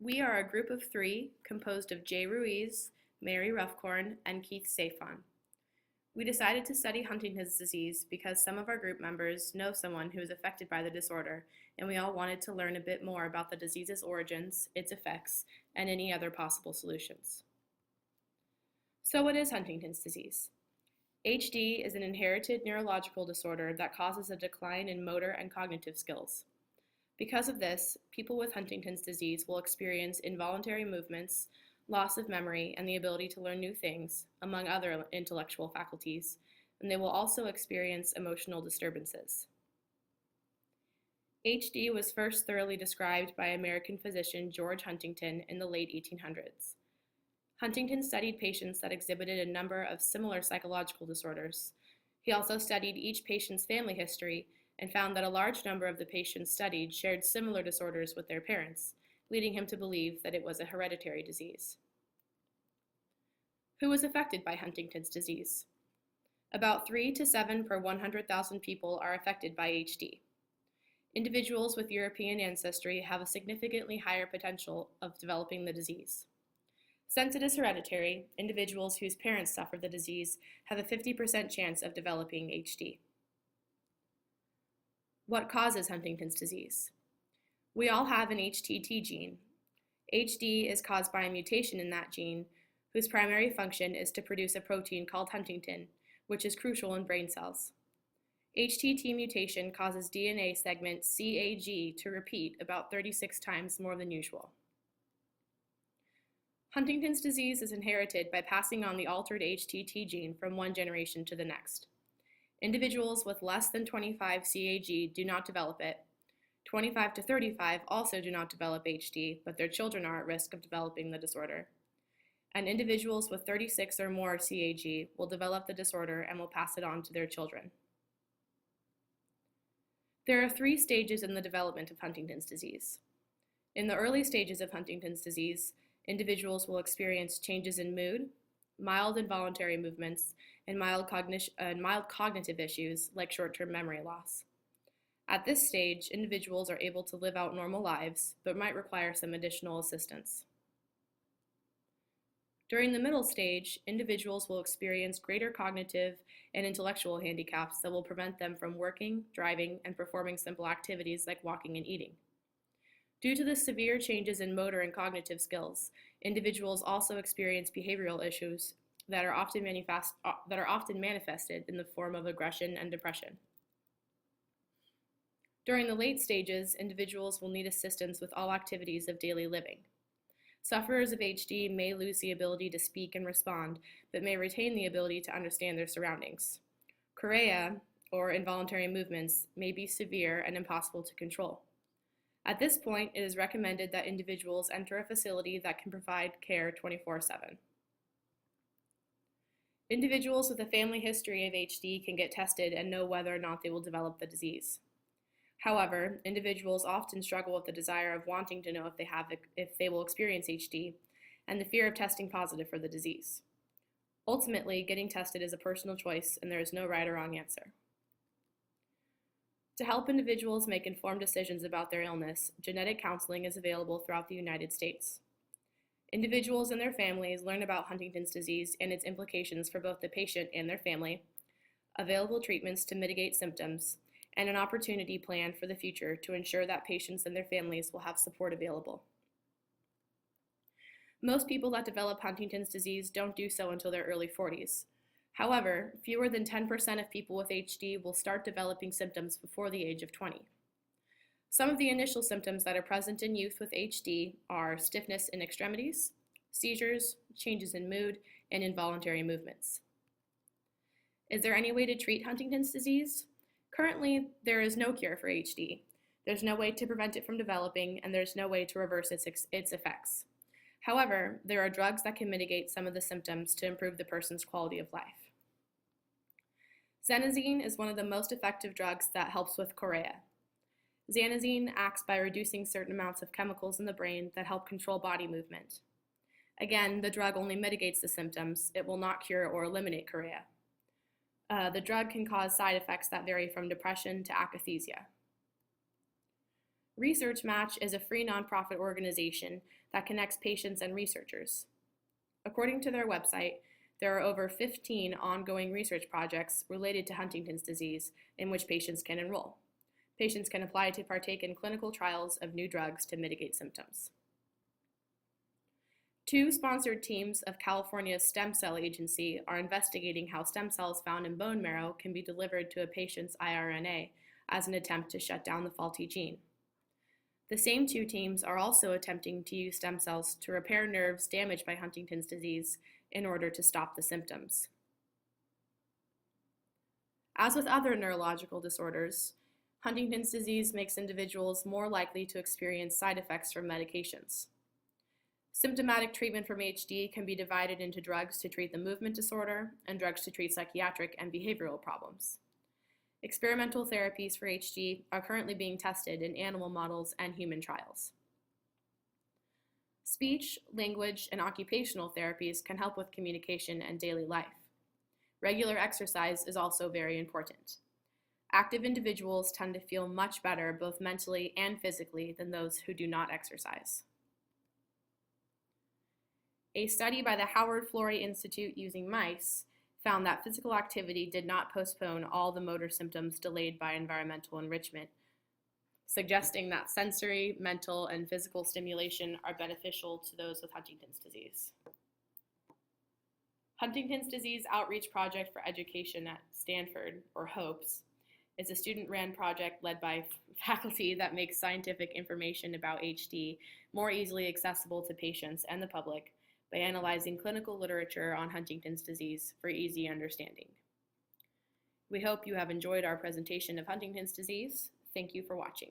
We are a group of three composed of Jay Ruiz, Mary Ruffcorn, and Keith Safon. We decided to study Huntington's disease because some of our group members know someone who is affected by the disorder, and we all wanted to learn a bit more about the disease's origins, its effects, and any other possible solutions. So what is Huntington's disease? HD is an inherited neurological disorder that causes a decline in motor and cognitive skills. Because of this, people with Huntington's disease will experience involuntary movements, loss of memory, and the ability to learn new things, among other intellectual faculties, and they will also experience emotional disturbances. HD was first thoroughly described by American physician George Huntington in the late 1800s. Huntington studied patients that exhibited a number of similar psychological disorders. He also studied each patient's family history and found that a large number of the patients studied shared similar disorders with their parents, leading him to believe that it was a hereditary disease. Who is affected by Huntington's disease? About 3 to 7 per 100,000 people are affected by HD. Individuals with European ancestry have a significantly higher potential of developing the disease. Since it is hereditary, individuals whose parents suffer the disease have a 50% chance of developing HD. What causes Huntington's disease? We all have an HTT gene. HD is caused by a mutation in that gene, whose primary function is to produce a protein called Huntington, which is crucial in brain cells. HTT mutation causes DNA segment CAG to repeat about 36 times more than usual. Huntington's disease is inherited by passing on the altered HTT gene from one generation to the next. Individuals with less than 25 CAG do not develop it. 25 to 35 also do not develop HD, but their children are at risk of developing the disorder. And individuals with 36 or more CAG will develop the disorder and will pass it on to their children. There are 3 stages in the development of Huntington's disease. In the early stages of Huntington's disease, individuals will experience changes in mood, mild involuntary movements, and mild cognitive issues like short-term memory loss. At this stage, individuals are able to live out normal lives, but might require some additional assistance. During the middle stage, individuals will experience greater cognitive and intellectual handicaps that will prevent them from working, driving, and performing simple activities like walking and eating. Due to the severe changes in motor and cognitive skills, individuals also experience behavioral issues that are often manifested in the form of aggression and depression. During the late stages, individuals will need assistance with all activities of daily living. Sufferers of HD may lose the ability to speak and respond, but may retain the ability to understand their surroundings. Chorea, or involuntary movements, may be severe and impossible to control. At this point, it is recommended that individuals enter a facility that can provide care 24/7. Individuals with a family history of HD can get tested and know whether or not they will develop the disease. However, individuals often struggle with the desire of wanting to know if they will experience HD and the fear of testing positive for the disease. Ultimately, getting tested is a personal choice and there is no right or wrong answer. To help individuals make informed decisions about their illness, genetic counseling is available throughout the United States. Individuals and their families learn about Huntington's disease and its implications for both the patient and their family, available treatments to mitigate symptoms, and an opportunity plan for the future to ensure that patients and their families will have support available. Most people that develop Huntington's disease don't do so until their early 40s. However, fewer than 10% of people with HD will start developing symptoms before the age of 20. Some of the initial symptoms that are present in youth with HD are stiffness in extremities, seizures, changes in mood, and involuntary movements. Is there any way to treat Huntington's disease? Currently, there is no cure for HD. There's no way to prevent it from developing, and there's no way to reverse its effects. However, there are drugs that can mitigate some of the symptoms to improve the person's quality of life. Xenazine is one of the most effective drugs that helps with chorea. Xenazine acts by reducing certain amounts of chemicals in the brain that help control body movement. Again, the drug only mitigates the symptoms. It will not cure or eliminate chorea. The drug can cause side effects that vary from depression to akathisia. Research Match is a free nonprofit organization that connects patients and researchers. According to their website, there are over 15 ongoing research projects related to Huntington's disease in which patients can enroll. Patients can apply to partake in clinical trials of new drugs to mitigate symptoms. 2 sponsored teams of California's Stem Cell Agency are investigating how stem cells found in bone marrow can be delivered to a patient's IRNA as an attempt to shut down the faulty gene. The same 2 teams are also attempting to use stem cells to repair nerves damaged by Huntington's disease in order to stop the symptoms. As with other neurological disorders, Huntington's disease makes individuals more likely to experience side effects from medications. Symptomatic treatment from HD can be divided into drugs to treat the movement disorder and drugs to treat psychiatric and behavioral problems. Experimental therapies for HD are currently being tested in animal models and human trials. Speech, language, and occupational therapies can help with communication and daily life. Regular exercise is also very important. Active individuals tend to feel much better both mentally and physically than those who do not exercise. A study by the Howard Florey Institute using mice found that physical activity did not postpone all the motor symptoms delayed by environmental enrichment, suggesting that sensory, mental, and physical stimulation are beneficial to those with Huntington's disease. Huntington's Disease Outreach Project for Education at Stanford, or HOPES, is a student-run project led by faculty that makes scientific information about HD more easily accessible to patients and the public by analyzing clinical literature on Huntington's disease for easy understanding. We hope you have enjoyed our presentation of Huntington's disease. Thank you for watching.